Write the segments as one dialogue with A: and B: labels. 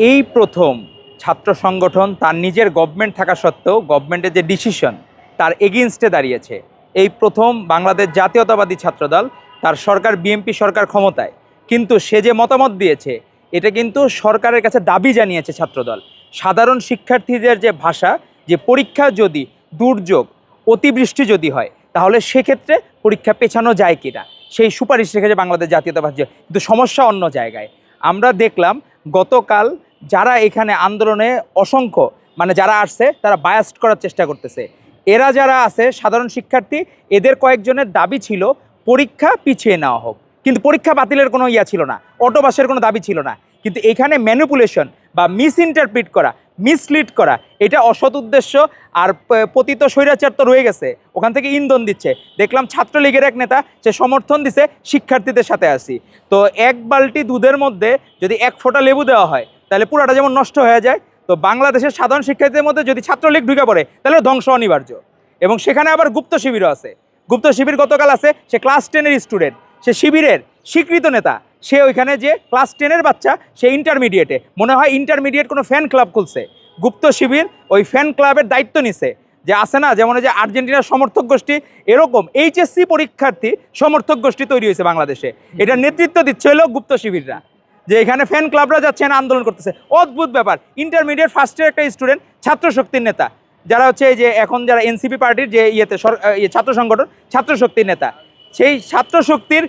A: এই প্রথম ছাত্র সংগঠন তার নিজের গভর্নমেন্ট থাকা সত্ত্বেও গভর্নমেন্টের যে ডিসিশন তার এগেইনস্টে দাঁড়িয়েছে। এই প্রথম বাংলাদেশ জাতীয়তাবাদী ছাত্রদল, তার সরকার বিএনপি সরকার ক্ষমতায়, কিন্তু সে যে মতামত দিয়েছে এটা কিন্তু সরকারের কাছে দাবি জানিয়েছে ছাত্রদল। সাধারণ শিক্ষার্থীদের যে ভাষা, যে পরীক্ষা যদি দুর্যোগ অতিবৃষ্টি যদি হয় তাহলে সেক্ষেত্রে পরীক্ষা পেছানো যায় কিনা সেই সুপারিশ রেখেছে বাংলাদেশ জাতীয়তাবাদী। কিন্তু সমস্যা অন্য জায়গায়। আমরা দেখলাম গতকাল যারা এখানে আন্দোলনে অসংখ্য যারা আসছে তারা বায়াস্ট করার চেষ্টা করতেছে। এরা যারা আছে সাধারণ শিক্ষার্থী, এদের কয়েকজনের দাবি ছিল পরীক্ষা পিছিয়ে নেওয়া হোক, কিন্তু পরীক্ষা বাতিলের কোনো ছিল না, অটোবাসের কোনো দাবি ছিল না। কিন্তু এখানে ম্যানিপুলেশন বা মিস ইন্টারপ্রিট করা, মিসলিড করা, এটা অসৎ উদ্দেশ্য। আর পতিত স্বৈরাচার তো রয়ে গেছে, ওখান থেকে ইন্ধন দিচ্ছে। দেখলাম ছাত্রলীগের এক নেতা সে সমর্থন দিছে শিক্ষার্থীদের সাথে আসি। তো এক বালতি দুধের মধ্যে যদি এক ফোঁটা লেবু দেওয়া হয় তাহলে পুরাটা যেমন নষ্ট হয়ে যায়, তো বাংলাদেশের সাধারণ শিক্ষার্থীদের মধ্যে যদি ছাত্রলীগ ঢুকে পড়ে তাহলে ধ্বংস অনিবার্য। এবং সেখানে আবার গুপ্ত শিবিরও আছে। গুপ্ত শিবির গতকাল আছে, সে ক্লাস 10-এর স্টুডেন্ট, সে শিবিরের স্বীকৃত নেতা। সে ওইখানে যে ক্লাস 10-এর বাচ্চা, সে ইন্টারমিডিয়েটে, মনে হয় ইন্টারমিডিয়েট কোনো ফ্যান ক্লাব খুলছে। গুপ্ত শিবির ওই ফ্যান ক্লাবের দায়িত্ব নিছে। যে আছে না, যেমন যে আর্জেন্টিনার সমর্থক গোষ্ঠী, এরকম এইচএসসি পরীক্ষার্থী সমর্থক গোষ্ঠী তৈরি হয়েছে বাংলাদেশে। এটা নেতৃত্ব দিচ্ছে হলো গুপ্ত শিবিররা, যে এখানে ফ্যান ক্লাবরা যাচ্ছেন আন্দোলন করতেছে। অদ্ভুত ব্যাপার। ইন্টারমিডিয়েট ফার্স্ট ইয়ার একটা স্টুডেন্ট, ছাত্র শক্তির নেতা, যারা হচ্ছে এই যে এখন যারা এনসিপি পার্টির যে ছাত্র সংগঠন, ছাত্র শক্তির নেতা, সেই ছাত্র শক্তির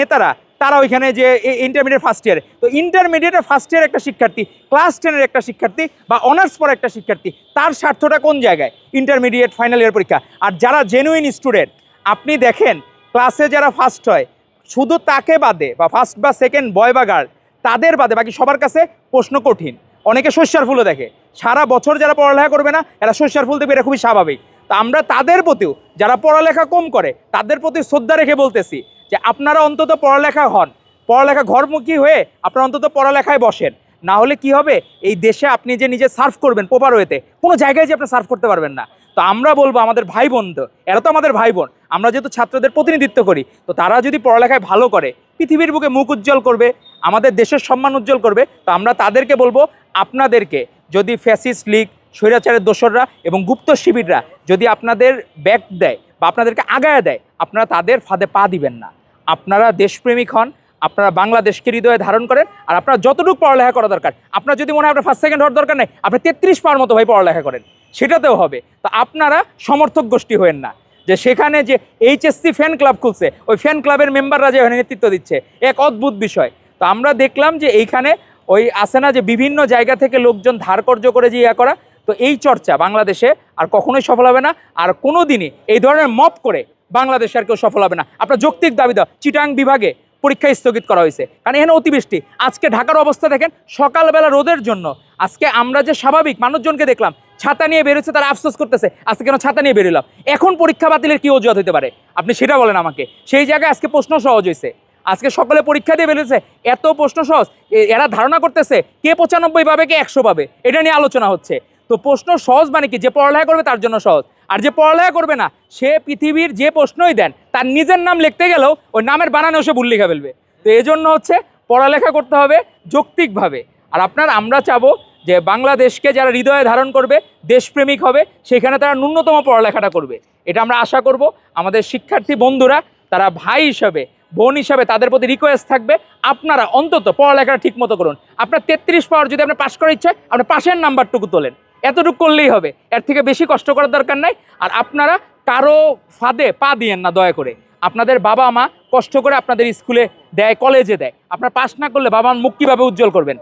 A: নেতারা তারা ওইখানে যে ইন্টারমিডিয়েট ফার্স্ট ইয়ারে, তো ইন্টারমিডিয়েটের ফার্স্ট ইয়ার একটা শিক্ষার্থী, ক্লাস 10-এর একটা শিক্ষার্থী বা অনার্স পড়া একটা শিক্ষার্থী, তার স্বার্থটা কোন জায়গায়? ইন্টারমিডিয়েট ফাইনাল ইয়ার পরীক্ষা। আর যারা জেনুইন স্টুডেন্ট, আপনি দেখেন ক্লাসে যারা ফার্স্ট হয় শুধু তাকে বাদে, বা ফার্স্ট বা সেকেন্ড বয় বা গার্ল, তাদের বাদে বাকি সবার কাছে প্রশ্ন কঠিন। অনেকে শস্যার ফুলও দেখে। সারা বছর যারা পড়ালেখা করবে না, এরা শস্যার ফুল দেখবে, এটা খুবই স্বাভাবিক। তো আমরা তাদের প্রতিও, যারা পড়ালেখা কম করে তাদের প্রতি শ্রদ্ধা রেখে বলতেছি যে আপনারা অন্তত পড়ালেখা হন, পড়ালেখা ঘরমুখী হয়ে আপনারা অন্তত পড়ালেখায় বসেন। না হলে কি হবে, এই দেশে আপনি যে নিজে সার্ভ করবেন প্রপার ওয়েতে, কোনো জায়গায় যে আপনি সার্ভ করতে পারবেন না। তো আমরা বলবো আমাদের ভাই বোন, তো এরা তো আমাদের ভাই বোন, আমরা যেহেতু ছাত্রদের প্রতিনিধিত্ব করি, তো তারা যদি পড়ালেখায় ভালো করে পৃথিবীর বুকে মুখ উজ্জ্বল করবে, আমাদের দেশের সম্মান উজ্জ্বল করবে। তো আমরা তাদেরকে বলবো, আপনাদেরকে যদি ফ্যাসিস্ট লীগ, স্বৈরাচারের দোসররা এবং গুপ্ত শিবিররা যদি আপনাদের ব্যাক দেয় বা আপনাদেরকে আগায় দেয়, আপনারা তাদের ফাঁদে পা দিবেন না। আপনারা দেশপ্রেমিক হন, আপনারা বাংলাদেশকে হৃদয়ে ধারণ করেন। আর আপনারা যতটুকু পড়ালেখা করা দরকার, আপনার যদি মনে হয় আপনার ফার্স্ট সেকেন্ড হওয়ার দরকার নেই, আপনি 33 পাওয়ার মতো ভাই পড়ালেখা করেন, সেটাতেও হবে। তো আপনারা সমর্থক গোষ্ঠী হয়েন না, যে সেখানে যে এইচএসসি ফ্যান ক্লাব খুলছে, ওই ফ্যান ক্লাবের মেম্বাররা যে নেতৃত্ব দিচ্ছে, এক অদ্ভুত বিষয়। তো আমরা দেখলাম যে এইখানে ওই আসে না যে বিভিন্ন জায়গা থেকে লোকজন ধার কর্য করে যে করা, তো এই চর্চা বাংলাদেশে আর কখনোই সফল হবে না। আর কোনো দিনই এই ধরনের মপ করে বাংলাদেশে আর কেউ সফল হবে না। আপনার যৌক্তিক দাবি দাও, চিটাং বিভাগে পরীক্ষা স্থগিত করা হয়েছে কারণ এখানে অতিবৃষ্টি। আজকে ঢাকার অবস্থা দেখেন, সকালবেলা রোদের জন্য আজকে আমরা যে স্বাভাবিক মানুষজনকে দেখলাম ছাতা নিয়ে বেরোচ্ছে, তারা আফসোস করতেছে আজকে কেন ছাতা নিয়ে বেরোলাম। এখন পরীক্ষা বাতিলের কী অজুহাত হতে পারে আপনি সেটা বলেন আমাকে। সেই জায়গায় আজকে প্রশ্ন সহজ হয়েছে, আজকে সকলে পরীক্ষা দিয়ে বেরোচ্ছে, এত প্রশ্ন সহজ। এরা ধারণা করতেছে কে 95 পাবে, কে 100 পাবে, এটা নিয়ে আলোচনা হচ্ছে। তো প্রশ্ন সহজ মানে কি, যে পড়ালেখা করবে তার জন্য সহজ, আর যে পড়ালেখা করবে না সে পৃথিবীর যে প্রশ্নই দেন তার নিজের নাম লিখতে গেলেও ওই নামের বানানেও সে ভুল লিখে ফেলবে। তো এই জন্য হচ্ছে পড়ালেখা করতে হবে যৌক্তিকভাবে। আর আমরা চাবো যে বাংলাদেশকে যারা হৃদয়ে ধারণ করবে, দেশপ্রেমিক হবে, সেখানে তারা ন্যূনতম পড়ালেখাটা করবে। এটা আমরা আশা করব। আমাদের শিক্ষার্থী বন্ধুরা, তারা ভাই হিসাবে, বোন হিসাবে তাদের প্রতি রিকোয়েস্ট থাকবে, আপনারা অন্তত পড়ালেখাটা ঠিক মতো করুন। আপনার 33 পাওয়ার যদি আপনার পাশ করার ইচ্ছা, আপনি পাশের নাম্বারটুকু তোলেন, এতটুকু করলেই হবে, এর থেকে বেশি কষ্ট করার দরকার নাই। আর আপনারা কারো ফাঁদে পা দিয়েন না দয়া করে। আপনাদের বাবা মা কষ্ট করে আপনাদের স্কুলে দেয়, কলেজে দেয়, আপনার পাস না করলে বাবা মার মুখ কীভাবে উজ্জ্বল করবেন?